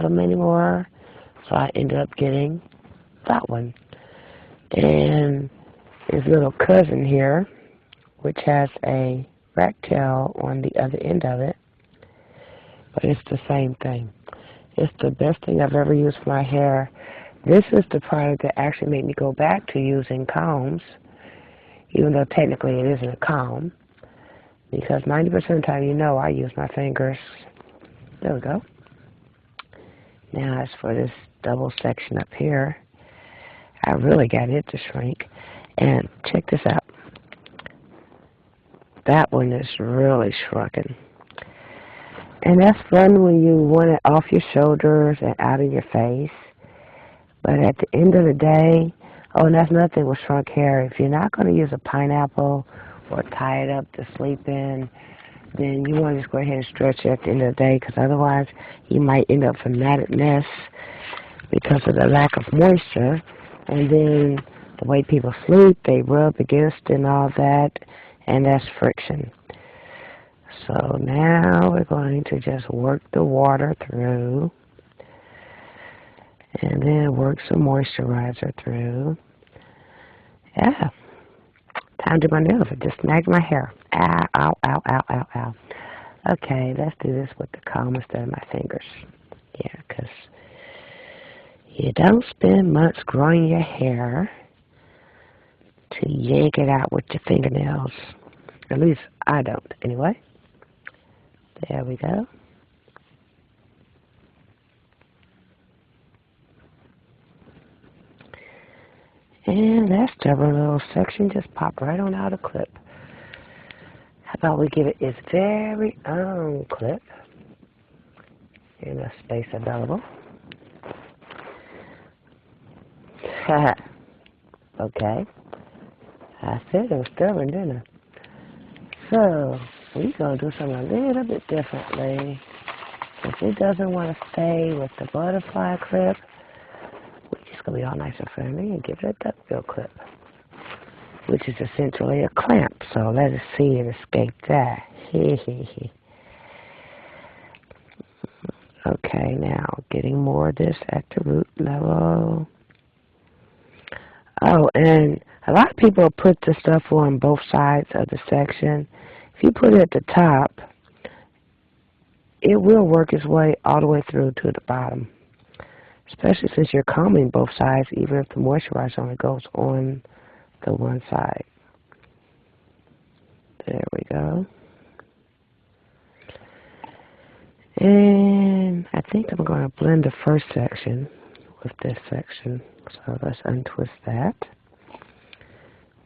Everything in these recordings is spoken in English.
them anymore, so I ended up getting that one. And his little cousin here, which has a rat tail on the other end of it, but it's the same thing. It's the best thing I've ever used for my hair. This is the product that actually made me go back to using combs, even though technically it isn't a comb, because 90% of the time, you know, I use my fingers. There we go. Now as for this double section up here, I really got it to shrink. And check this out. That one is really shrunken. And that's fun when you want it off your shoulders and out of your face. But at the end of the day, oh, and that's another thing with shrunk hair. If you're not going to use a pineapple or tie it up to sleep in, then you want to just go ahead and stretch it at the end of the day, because otherwise you might end up with a matted mess because of the lack of moisture. And then the way people sleep, they rub against it and all that, and that's friction. So now we're going to just work the water through, and then work some moisturizer through. Yeah. Time to do my nails. I just snagged my hair. Ow, ow, ow, ow, ow, ow. Okay, let's do this with the comb instead of my fingers. Yeah, because you don't spend months growing your hair to yank it out with your fingernails. At least I don't, anyway. There we go. And that stubborn little section just popped right on out of clip. How about we give it its very own clip in the space available. Okay. I said it was stubborn, didn't I? So, we're going to do something a little bit differently. If it doesn't want to stay with the butterfly clip, we're just going to be all nice and friendly and give it a duckbill clip, which is essentially a clamp. So let us see and escape that. Okay, now getting more of this at the root level. Oh, and a lot of people put the stuff on both sides of the section. If you put it at the top, it will work its way all the way through to the bottom, especially since you're combing both sides, even if the moisturizer only goes on the one side. There we go. And I think I'm going to blend the first section with this section. So let's untwist that.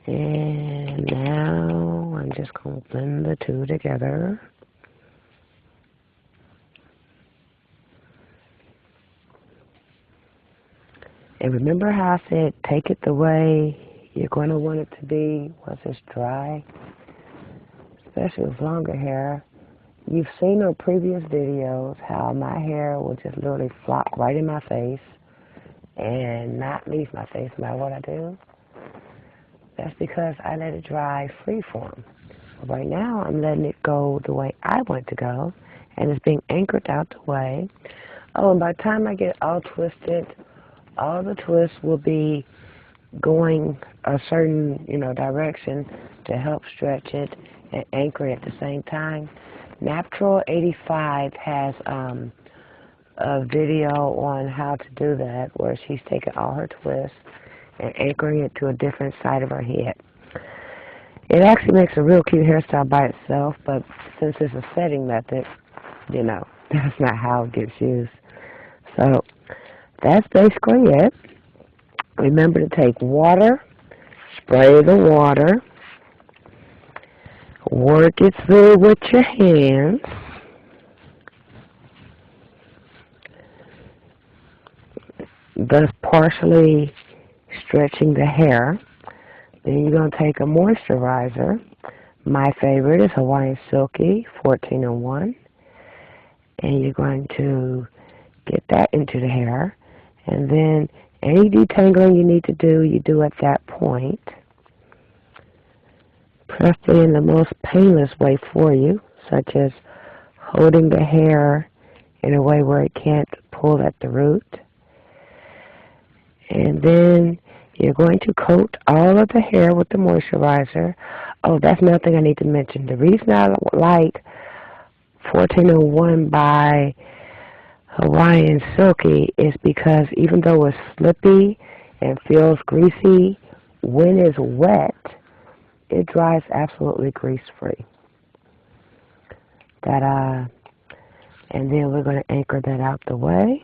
And now I'm just going to blend the two together. And remember how I said take it the way you're going to want it to be once it's dry? Especially with longer hair. You've seen on previous videos how my hair will just literally flop right in my face and not leave my face no matter what I do. That's because I let it dry freeform. But right now, I'm letting it go the way I want it to go, and it's being anchored out the way. Oh, and by the time I get it all twisted, all the twists will be going a certain, direction to help stretch it and anchor it at the same time. Natural 85 has a video on how to do that, where she's taking all her twists and anchoring it to a different side of her head. It actually makes a real cute hairstyle by itself, but since it's a setting method, that's not how it gets used. So that's basically it. Remember to take water, spray the water, work it through with your hands. Thus partially stretching the hair. Then you're going to take a moisturizer. My favorite is Hawaiian Silky 14-in-1. And you're going to get that into the hair. And then any detangling you need to do, you do at that point. Press it in the most painless way for you, such as holding the hair in a way where it can't pull at the root. And then you're going to coat all of the hair with the moisturizer. Oh, that's another thing I need to mention. The reason I like 1401 by Hawaiian Silky is because even though it's slippy and feels greasy, when it's wet, it dries absolutely grease-free. And then we're going to anchor that out the way.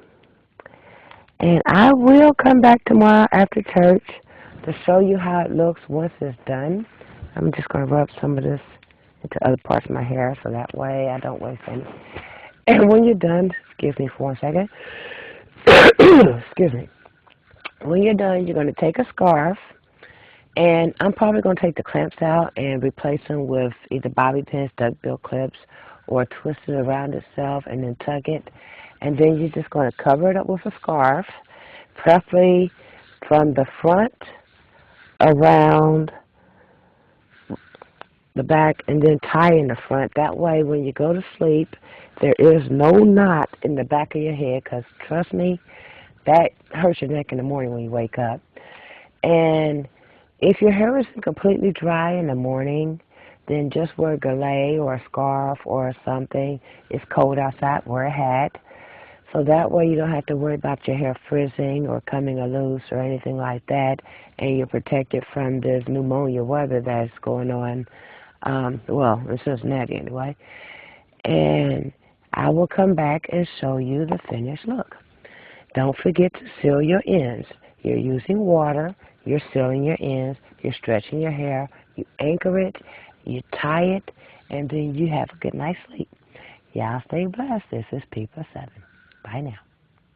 And I will come back tomorrow after church to show you how it looks once it's done. I'm just going to rub some of this into other parts of my hair so that way I don't waste any. And when you're done, excuse me for 1 second. Excuse me. When you're done, you're going to take a scarf, and I'm probably going to take the clamps out and replace them with either bobby pins, duckbill clips, or twist it around itself and then tug it. And then you're just going to cover it up with a scarf, preferably from the front around the back and then tie in the front. That way when you go to sleep, there is no knot in the back of your head, because trust me, that hurts your neck in the morning when you wake up. And if your hair isn't completely dry in the morning, then just wear a galet or a scarf or something. It's cold outside, wear a hat. So that way you don't have to worry about your hair frizzing or coming loose or anything like that, and you're protected from this pneumonia weather that's going on, well, in Cincinnati anyway. And I will come back and show you the finished look. Don't forget to seal your ends. You're using water, you're sealing your ends, you're stretching your hair, you anchor it, you tie it, and then you have a good night's sleep. Y'all stay blessed. This is P+7. Bye now.